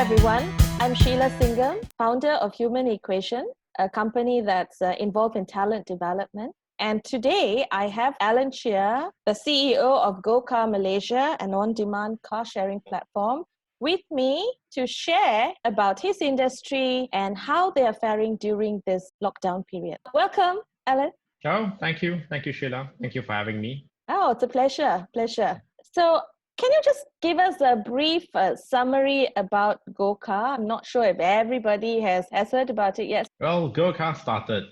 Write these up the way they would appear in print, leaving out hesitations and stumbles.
everyone. I'm Sheila Singam, founder of Human Equation, a company that's involved in talent development. And today I have Alan Cheah, the CEO of GoCar Malaysia, an on-demand car-sharing platform, with me to share about his industry and how they are faring during this lockdown period. Welcome, Alan. Oh, thank you. Thank you, Sheila. Thank you for having me. Oh, it's a pleasure. So, can you just give us a brief summary about GoCar? I'm not sure if everybody has heard about it yet. Well, GoCar started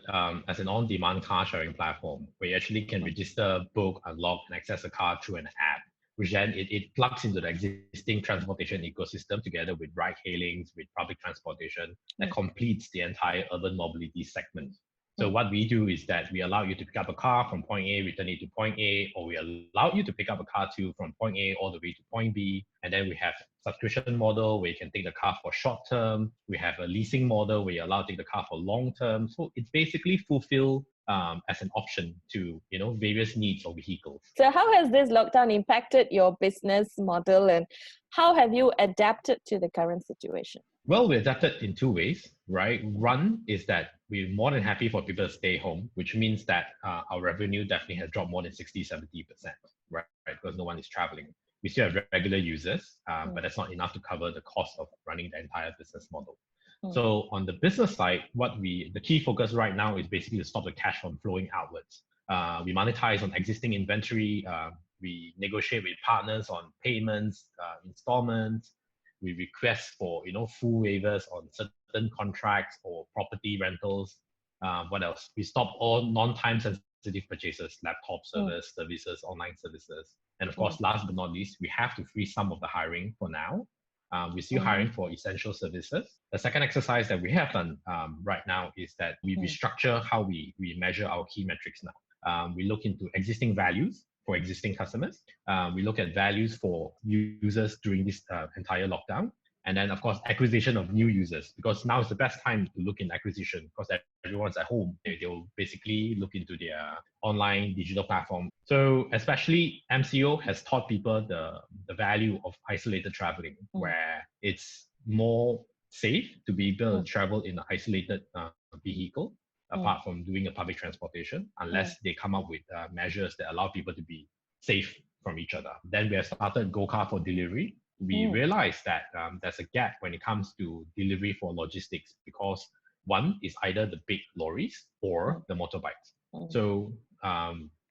as an on-demand car sharing platform where you actually can register, book, unlock, and access a car through an app, which then it plugs into the existing transportation ecosystem together with ride-hailings, with public transportation that completes the entire urban mobility segment. So what we do is that we allow you to pick up a car from point A, return it to point A, or we allow you to pick up a car too from point A all the way to point B. And then we have subscription model where you can take the car for short term. We have a leasing model where you're allowed to take the car for long term. So it's basically fulfilled as an option to various needs of vehicles. So how has this lockdown impacted your business model, and how have you adapted to the current situation? Well, we adapted in two ways, right? One is that we're more than happy for people to stay home, which means that our revenue definitely has dropped more than 60-70%, right? Because no one is traveling. We still have regular users, but that's not enough to cover the cost of running the entire business model. So on the business side, the key focus right now is basically to stop the cash from flowing outwards. We monetize on existing inventory. We negotiate with partners on payments, installments. We request for full waivers on certain contracts or property rentals. What else? We stop all non-time sensitive purchases, laptop services, online services. And of course, last but not least, we have to freeze some of the hiring for now. We're still hiring for essential services. The second exercise that we have done right now is that we restructure how we measure our key metrics now. We look into existing values for existing customers. We look at values for users during this entire lockdown. And then, of course, acquisition of new users, because now is the best time to look in acquisition because everyone's at home. They'll basically look into their online digital platform. So especially MCO has taught people the value of isolated traveling, where it's more safe to be able to travel in an isolated vehicle, apart from doing a public transportation, unless they come up with measures that allow people to be safe from each other. Then we have started GoCar for delivery. We realized that there's a gap when it comes to delivery for logistics, because one is either the big lorries or the motorbikes. So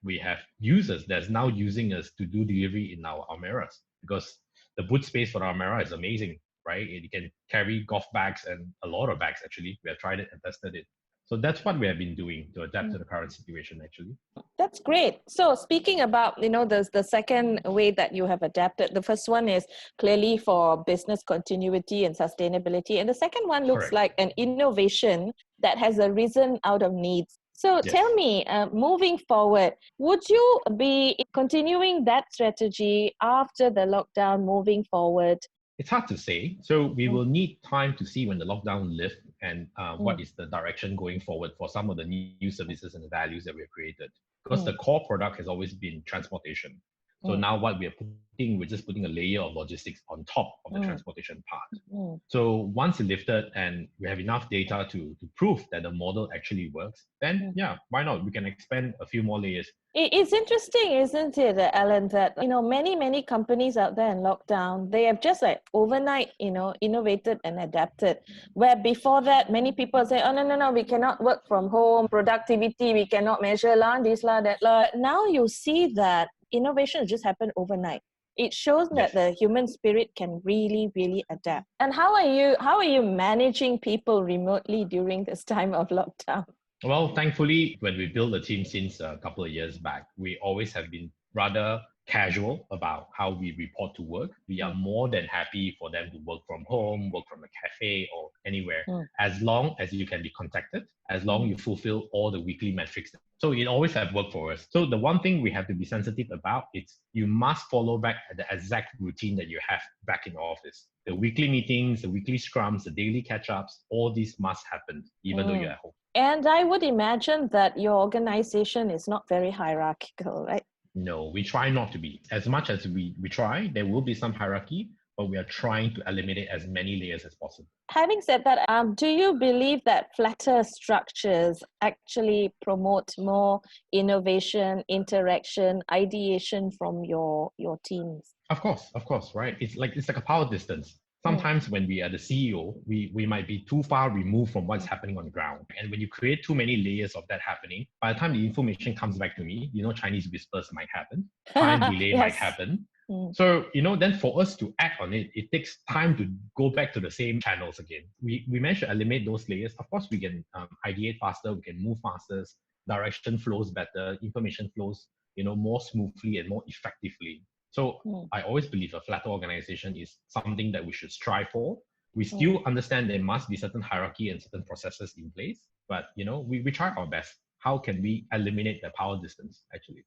we have users that's now using us to do delivery in our Almeras, because the boot space for our Almera is amazing, right? It can carry golf bags and a lot of bags, actually. We have tried it and tested it. So that's what we have been doing to adapt to the current situation, actually. That's great. So speaking about, the second way that you have adapted, the first one is clearly for business continuity and sustainability. And the second one looks like an innovation that has arisen out of needs. So tell me, moving forward, would you be continuing that strategy after the lockdown moving forward? It's hard to say. So we will need time to see when the lockdown lifts and what is the direction going forward for some of the new services and the values that we have created. Because the core product has always been transportation. So now what we're just putting a layer of logistics on top of the transportation part. So once it lifted and we have enough data to prove that the model actually works, then why not? We can expand a few more layers. It's interesting, isn't it, Alan, that, many companies out there in lockdown, they have just like overnight, innovated and adapted. Where before that, many people say, oh, no, we cannot work from home, productivity, we cannot measure this, that. Now you see that innovation just happened overnight. It shows that the human spirit can really, really adapt. And how are you managing people remotely during this time of lockdown? Well, thankfully, when we built the team since a couple of years back, we always have been rather casual about how we report to work. We are more than happy for them to work from home, work from a cafe or anywhere, as long as you can be contacted, as long as you fulfill all the weekly metrics. So it always has worked for us. So the one thing we have to be sensitive about is you must follow back the exact routine that you have back in the office. The weekly meetings, the weekly scrums, the daily catch-ups, all these must happen, even though you're at home. And I would imagine that your organization is not very hierarchical, right? No, we try not to be. As much as we try, there will be some hierarchy, but we are trying to eliminate as many layers as possible. Having said that, do you believe that flatter structures actually promote more innovation, interaction, ideation from your teams? Of course, right? It's like a power distance. Sometimes when we are the CEO, we might be too far removed from what's happening on the ground. And when you create too many layers of that happening, by the time the information comes back to me, Chinese whispers might happen, time delay Yes. might happen. So, then for us to act on it, it takes time to go back to the same channels again. We managed to eliminate those layers. Of course, we can ideate faster, we can move faster, direction flows better, information flows, more smoothly and more effectively. So I always believe a flatter organization is something that we should strive for. We still understand there must be certain hierarchy and certain processes in place, but we try our best. How can we eliminate the power distance actually?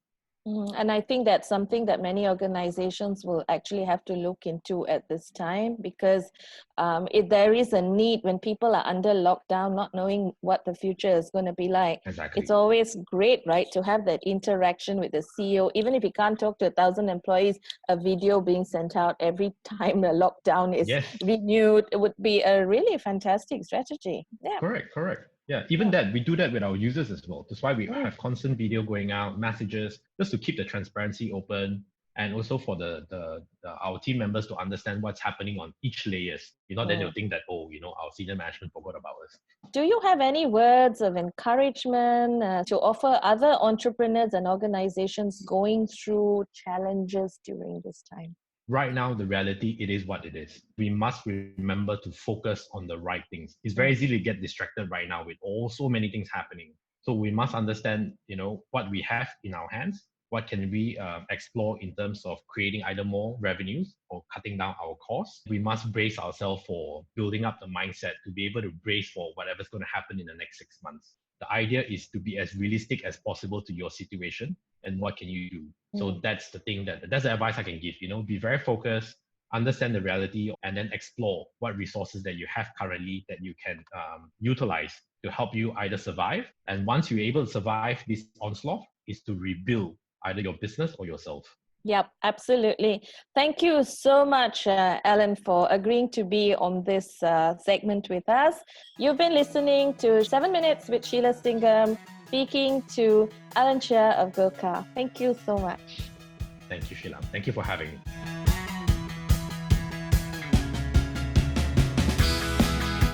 And I think that's something that many organizations will actually have to look into at this time, because if there is a need when people are under lockdown, not knowing what the future is going to be like. Exactly. It's always great, right, to have that interaction with the CEO. Even if you can't talk to 1,000 employees, a video being sent out every time the lockdown is renewed, it would be a really fantastic strategy. Yeah. Correct. Yeah, even that, we do that with our users as well. That's why we have constant video going out, messages, just to keep the transparency open, and also for our team members to understand what's happening on each layers. Then they'll think that, our senior management forgot about us. Do you have any words of encouragement to offer other entrepreneurs and organizations going through challenges during this time? Right now, the reality, it is what it is. We must remember to focus on the right things. It's very easy to get distracted right now with so many things happening. So we must understand, what we have in our hands. What can we explore in terms of creating either more revenues or cutting down our costs? We must brace ourselves for building up the mindset to be able to brace for whatever's going to happen in the next 6 months. The idea is to be as realistic as possible to your situation and what can you do. So that's the thing that's the advice I can give. Be very focused, understand the reality, and then explore what resources that you have currently that you can utilize to help you either survive. And once you're able to survive this onslaught, is to rebuild either your business or yourself. Yep, absolutely. Thank you so much, Alan, for agreeing to be on this segment with us. You've been listening to 7 Minutes with Sheila Singam, speaking to Alan Cheah of GoCar. Thank you so much. Thank you, Sheila. Thank you for having me.